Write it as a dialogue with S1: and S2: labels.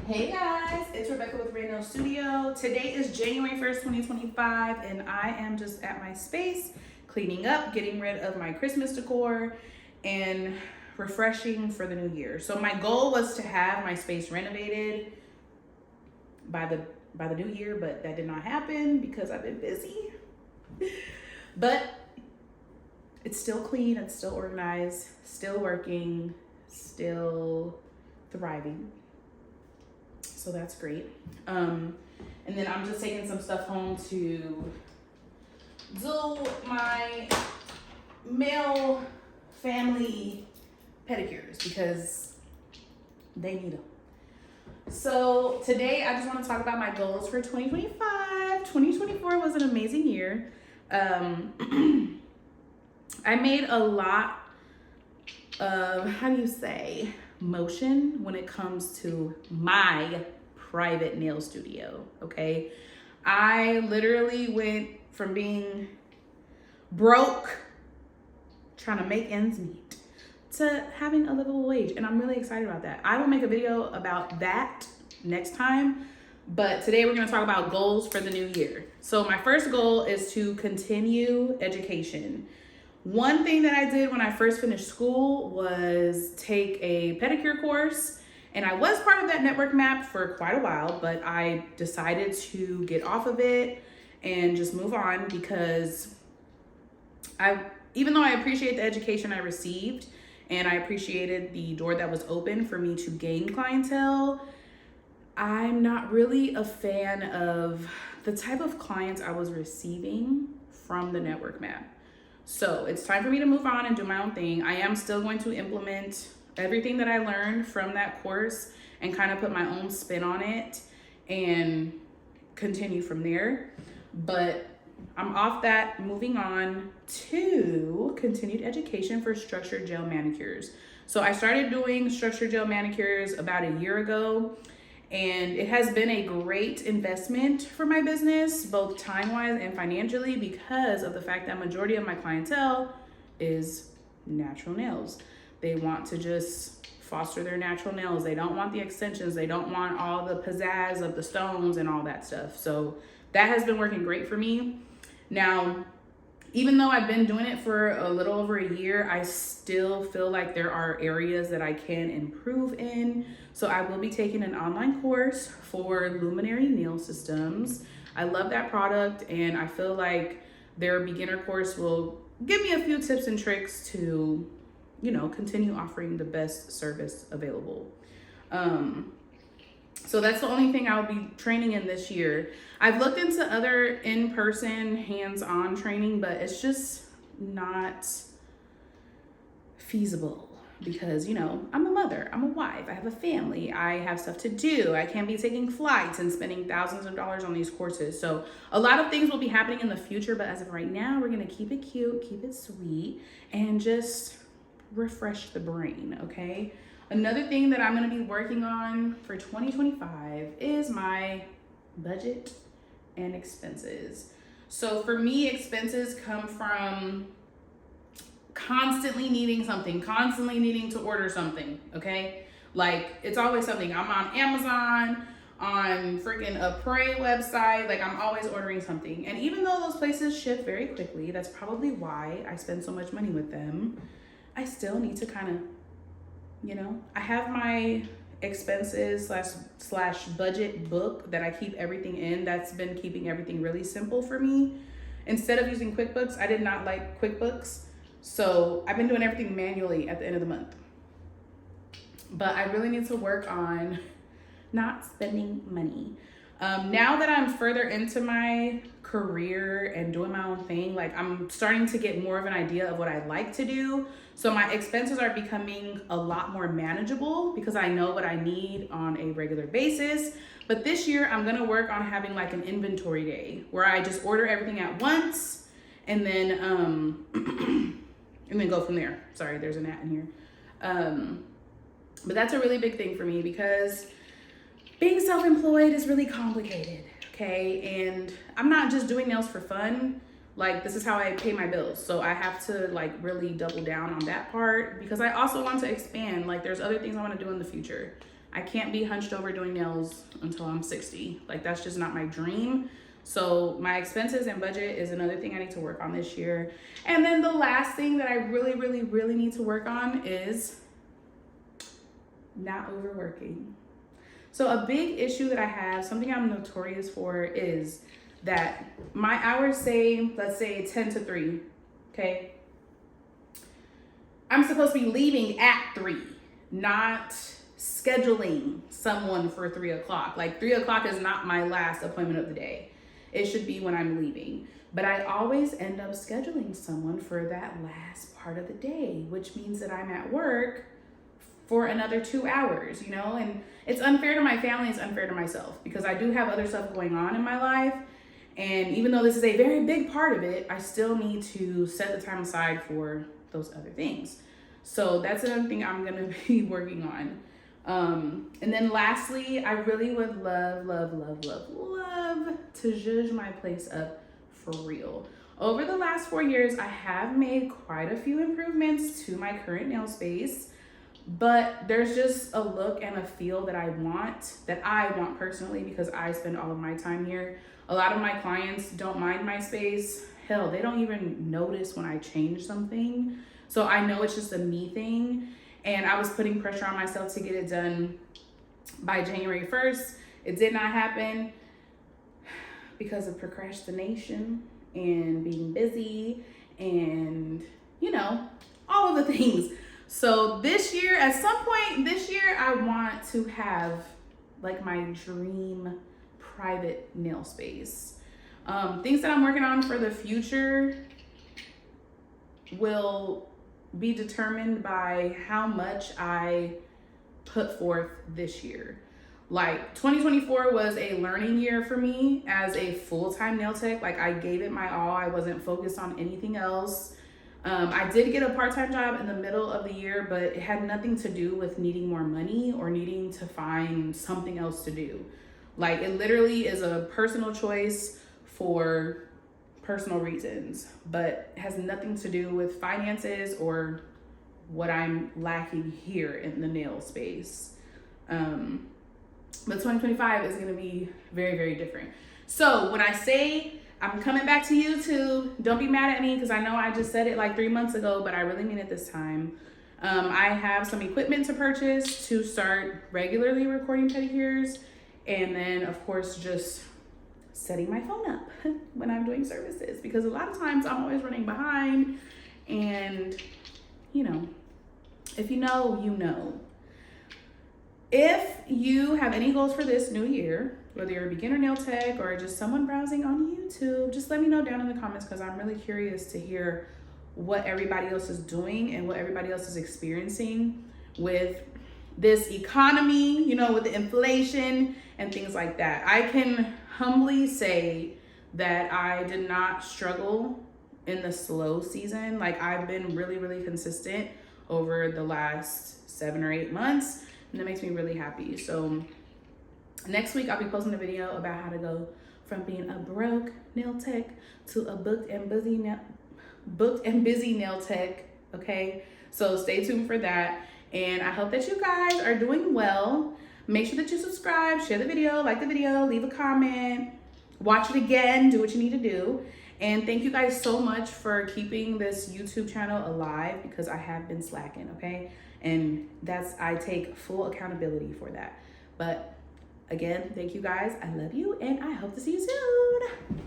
S1: Hey guys, it's Rebecca with Ray Nail Studio. Today is January 1st, 2025, and I am just at my space, cleaning up, getting rid of my Christmas decor, and refreshing for the new year. So my goal was to have my space renovated by the new year, but that did not happen because I've been busy. But it's still clean, it's still organized, still working, still thriving. So that's great. And then I'm just taking some stuff home to do my male family pedicures because they need them. So today I just want to talk about my goals for 2025. 2024 was an amazing year. I made a lot of, motion when it comes to my private nail studio, okay? I literally went from being broke, trying to make ends meet, to having a livable wage, and I'm really excited about that. I will make a video about that next time, but today we're gonna talk about goals for the new year. So my first goal is to continue education. One thing that I did when I first finished school was take a pedicure course, and I was part of that network map for quite a while, but I decided to get off of it and just move on because even though I appreciate the education I received and I appreciated the door that was open for me to gain clientele, I'm not really a fan of the type of clients I was receiving from the network map. So it's time for me to move on and do my own thing. I am still going to implement everything that I learned from that course and kind of put my own spin on it and continue from there. But I'm off that, moving on to continued education for structured gel manicures. So I started doing structured gel manicures about a year ago, and it has been a great investment for my business, both time-wise and financially, because of the fact that majority of my clientele is natural nails. They want to just foster their natural nails. They don't want the extensions. They don't want all the pizzazz of the stones and all that stuff. So that has been working great for me. Now, even though I've been doing it for a little over a year, I still feel like there are areas that I can improve in. So I will be taking an online course for Luminary Nail Systems. I love that product, and I feel like their beginner course will give me a few tips and tricks to, continue offering the best service available. So that's the only thing I'll be training in this year. I've looked into other in-person, hands-on training, but it's just not feasible because, I'm a mother, I'm a wife, I have a family, I have stuff to do. I can't be taking flights and spending thousands of dollars on these courses. So a lot of things will be happening in the future, but as of right now, we're gonna keep it cute, keep it sweet, and just refresh the brain, okay? Another thing that I'm going to be working on for 2025 is my budget and expenses. So for me, expenses come from constantly needing something, constantly needing to order something, okay? Like, it's always something. I'm on Amazon, on freaking a Pray website, like I'm always ordering something. And even though those places ship very quickly, that's probably why I spend so much money with them, I still need to kind of, I have my expenses slash budget book that I keep everything in. That's been keeping everything really simple for me. Instead of using QuickBooks, I did not like QuickBooks. So I've been doing everything manually at the end of the month. But I really need to work on not spending money. Now that I'm further into my career and doing my own thing, like I'm starting to get more of an idea of what I like to do. So my expenses are becoming a lot more manageable because I know what I need on a regular basis. But this year I'm gonna work on having like an inventory day where I just order everything at once and then and then go from there. Sorry, there's a gnat in here. But that's a really big thing for me because being self-employed is really complicated, okay? And I'm not just doing nails for fun. Like, this is how I pay my bills. So I have to like really double down on that part because I also want to expand. Like, there's other things I want to do in the future. I can't be hunched over doing nails until I'm 60. Like, that's just not my dream. So my expenses and budget is another thing I need to work on this year. And then the last thing that I really, really, really need to work on is not overworking. So a big issue that I have, something I'm notorious for, is that my hours say, let's say 10 to 3, okay? I'm supposed to be leaving at 3, not scheduling someone for 3 o'clock. Like 3 o'clock is not my last appointment of the day. It should be when I'm leaving. But I always end up scheduling someone for that last part of the day, which means that I'm at work for another 2 hours, you know? And it's unfair to my family, it's unfair to myself, because I do have other stuff going on in my life. And even though this is a very big part of it, I still need to set the time aside for those other things. So that's another thing I'm gonna be working on. And then lastly, I really would love to zhuzh my place up for real. Over the last 4 years, I have made quite a few improvements to my current nail space, but there's just a look and a feel that I want personally, because I spend all of my time here. A lot of my clients don't mind my space. Hell, they don't even notice when I change something. So I know it's just a me thing. And I was putting pressure on myself to get it done by January 1st. It did not happen because of procrastination and being busy and, you know, all of the things. So this year, at some point this year, I want to have like my dream private nail space. Things that I'm working on for the future will be determined by how much I put forth this year. Like 2024 was a learning year for me as a full-time nail tech. Like, I gave it my all. I wasn't focused on anything else. I did get a part-time job in the middle of the year, but it had nothing to do with needing more money or needing to find something else to do. Like, it literally is a personal choice for personal reasons, but has nothing to do with finances or what I'm lacking here in the nail space. But 2025 is gonna be very, very different. So when I say I'm coming back to YouTube, don't be mad at me, because I know I just said it like 3 months ago, but I really mean it this time. I have some equipment to purchase to start regularly recording pedicures, and then of course just setting my phone up when I'm doing services, because a lot of times I'm always running behind. And you know, if you know, you know. If you have any goals for this new year, whether you're a beginner nail tech or just someone browsing on YouTube, just let me know down in the comments, because I'm really curious to hear what everybody else is doing and what everybody else is experiencing with this economy, you know, with the inflation and things like that. I can humbly say that I did not struggle in the slow season. Like, I've been really, really consistent over the last 7 or 8 months, and that makes me really happy. So next week I'll be posting a video about how to go from being a broke nail tech to a booked and busy nail tech. Okay, so stay tuned for that. And I hope that you guys are doing well. Make sure that you subscribe, share the video, like the video, leave a comment, watch it again, do what you need to do. And thank you guys so much for keeping this YouTube channel alive, because I have been slacking, okay? And I take full accountability for that. But again, thank you guys. I love you, and I hope to see you soon.